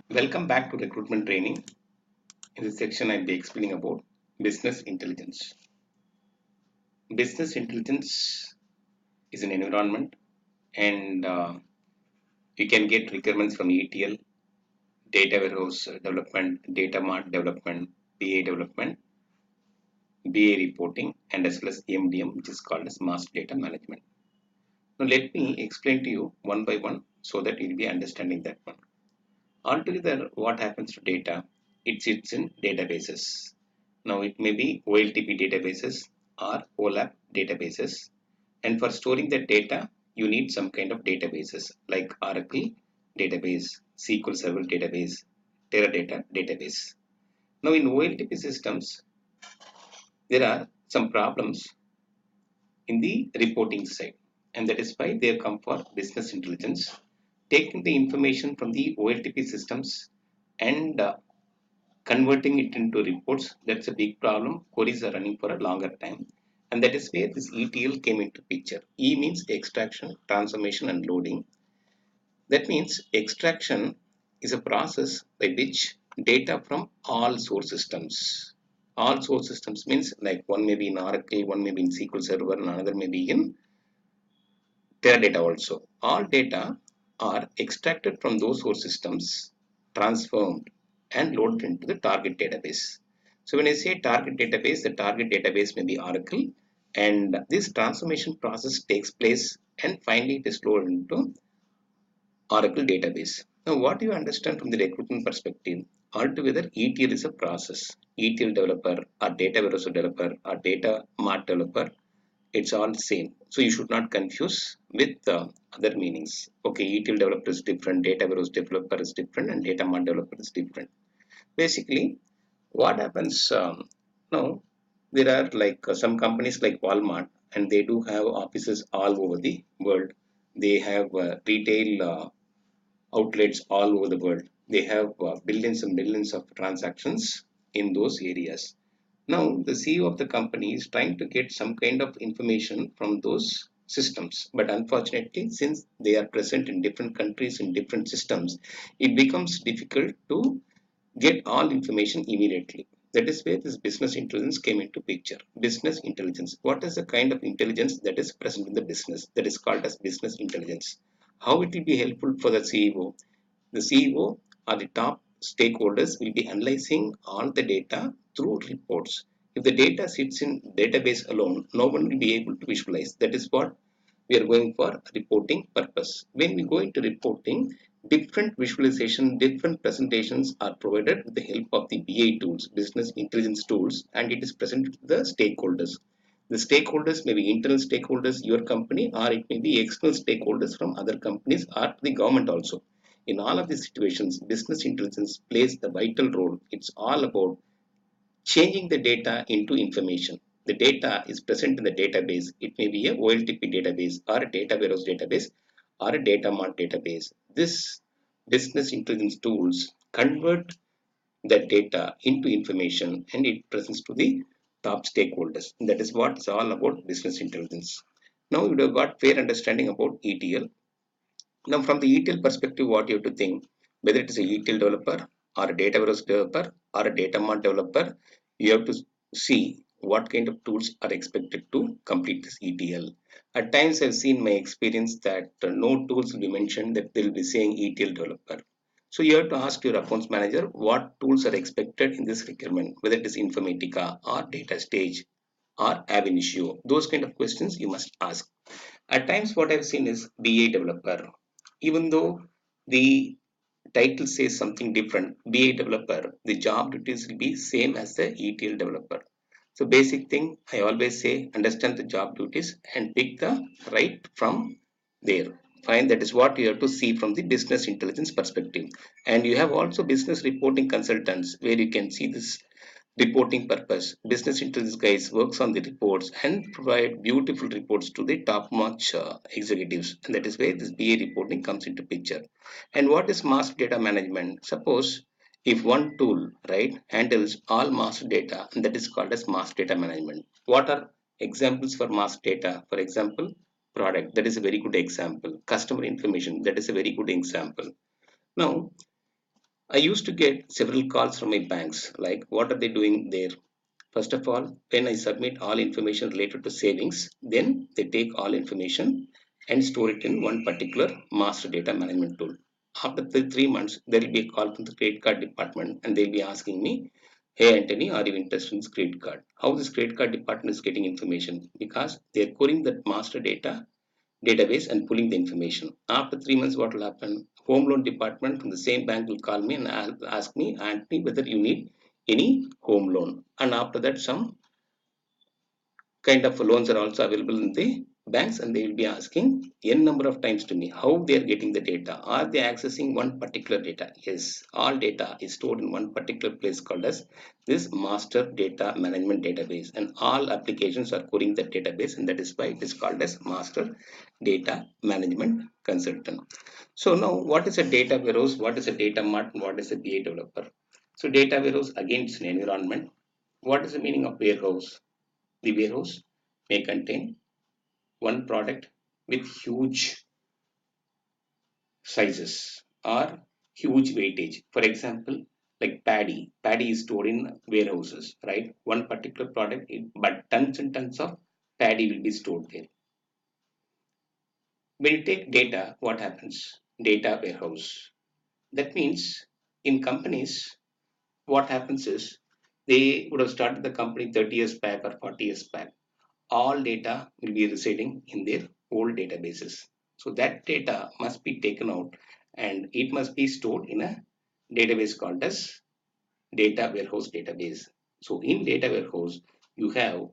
Welcome back to recruitment training. In this section, I'll be explaining about business intelligence. Business intelligence is an environment, and you can get requirements from ETL, data warehouse development, data mart development, BA development, BA reporting, and as well as MDM, which is called as master data management. Now, let me explain to you one by one so that you'll be understanding that one. Altogether, what happens to data? It sits in databases. Now, it may be OLTP databases or OLAP databases. And for storing that data, you need some kind of databases like Oracle database, SQL Server database, Teradata database. Now, in OLTP systems, there are some problems in the reporting side, and that is why they come for business intelligence, taking the information from the OLTP systems and converting it into reports. That's a big problem. Queries are running for a longer time, and that is where this ETL came into picture. E means extraction, transformation, and loading. That means extraction is a process by which data from all source systems. All source systems means like one may be in Oracle, one may be in SQL Server, and another may be in Teradata also. All data are extracted from those source systems, transformed and loaded into the target database. So when I say target database, the target database may be Oracle, and this transformation process takes place and finally it is loaded into Oracle database. Now what you understand from the recruitment perspective, altogether ETL is a process. ETL developer or data warehouse developer or data mart developer, it's all same, so you should not confuse with other meanings. Okay, ETL developer is different, data warehouse developer is different, and data mart developer is different. Basically what happens, now there are like some companies like Walmart, and they do have offices all over the world. They have retail outlets all over the world. They have billions and billions of transactions in those areas. Now, the CEO of the company is trying to get some kind of information from those systems, but unfortunately, since they are present in different countries in different systems, it becomes difficult to get all information immediately. That is where this business intelligence came into picture. Business intelligence. What is the kind of intelligence that is present in the business? That is called as business intelligence. How it will be helpful for the CEO? The CEO or the top stakeholders will be analyzing all the data through reports. If the data sits in database alone, no one will be able to visualize. That is what we are going for reporting purpose. When we go into reporting, different visualization, different presentations are provided with the help of the BI tools, business intelligence tools, and it is presented to the stakeholders. The stakeholders may be internal stakeholders, your company, or it may be external stakeholders from other companies or the government also. In all of these situations, business intelligence plays a vital role. It's all about changing the data into information. The data is present in the database. It may be a OLTP database or a data warehouse database or a data mart database. This business intelligence tools convert that data into information and it presents to the top stakeholders. That is what it's all about business intelligence. Now you have got fair understanding about ETL. Now, from the ETL perspective, what you have to think, whether it is a ETL developer or a data warehouse developer or a data mart developer, you have to see what kind of tools are expected to complete this ETL. At times, I've seen my experience that no tools will be mentioned, that they'll be saying ETL developer. So you have to ask your accounts manager what tools are expected in this requirement, whether it is Informatica or Data Stage or Ab Initio. Those kind of questions you must ask. At times, what I've seen is BA developer. Even though the title says something different, BA developer, the job duties will be same as the ETL developer. So basic thing, I always say, understand the job duties and pick the right from there. Fine, that is what you have to see from the business intelligence perspective. And you have also business reporting consultants where you can see this reporting purpose. Business intelligence guys works on the reports and provide beautiful reports to the top-notch executives. And that is where this BA reporting comes into picture. And what is master data management? Suppose if one tool, right, handles all master data, and that is called as master data management. What are examples for master data? For example, product. That is a very good example. Customer information. That is a very good example. Now, I used to get several calls from my banks, like what are they doing there? First of all, when I submit all information related to savings, then they take all information and store it in one particular master data management tool. After the 3 months, there will be a call from the credit card department and they'll be asking me, hey Anthony, are you interested in this credit card? How this credit card department is getting information? Because they're querying that master data database and pulling the information. After 3 months, what will happen? Home loan department from the same bank will call me and ask me, Anthony, whether you need any home loan. And after that, some kind of loans are also available in the banks and they will be asking n number of times to me how they are getting the data. Are they accessing one particular data? Yes, all data is stored in one particular place called as this master data management database, and all applications are querying that database, and that is why it is called as master data management consultant. So now, what is a data warehouse, what is a data mart, and what is a BA developer? So data warehouse, again, it's an environment. What is the meaning of warehouse? The warehouse may contain one product with huge sizes or huge weightage. For example, like paddy. Paddy is stored in warehouses, right? One particular product, but tons and tons of paddy will be stored there. When you take data, what happens? Data warehouse. That means in companies, what happens is they would have started the company 30 years back or 40 years back. All data will be residing in their old databases. So that data must be taken out and it must be stored in a database called as data warehouse database. So in data warehouse, you have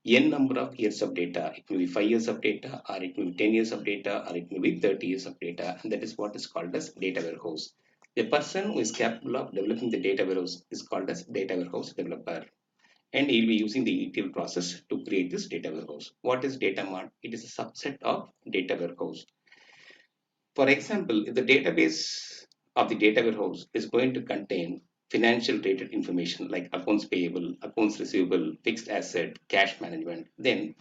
n number of years of data. It may be 5 years of data, or it may be 10 years of data, or it may be 30 years of data, and that is what is called as data warehouse. The person who is capable of developing the data warehouse is called as data warehouse developer, and he'll be using the ETL process to create this data warehouse. What is data mart? It is a subset of data warehouse. For example, if the database of the data warehouse is going to contain financial related information like accounts payable, accounts receivable, fixed asset, cash management, then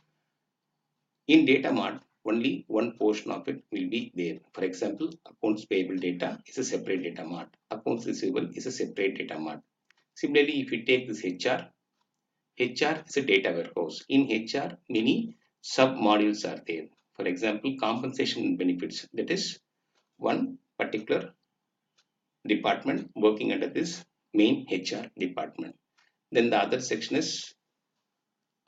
in data mart, only one portion of it will be there. For example, accounts payable data is a separate data mart. Accounts receivable is a separate data mart. Similarly, if you take this HR is a data warehouse. In HR, many sub modules are there. For example, compensation and benefits. That is one particular department working under this main HR department. Then the other section is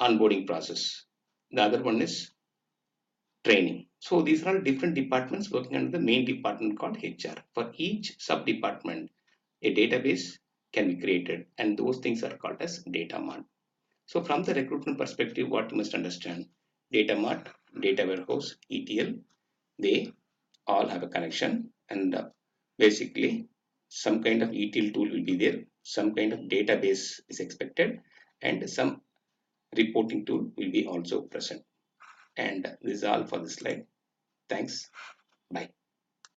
onboarding process. The other one is training. So these are all different departments working under the main department called HR. For each sub department, a database can be created, and those things are called as data mart. So from the recruitment perspective, what you must understand, data mart, data warehouse, ETL, they all have a connection, and basically some kind of ETL tool will be there, some kind of database is expected, and some reporting tool will be also present. And this is all for this slide. Thanks. Bye.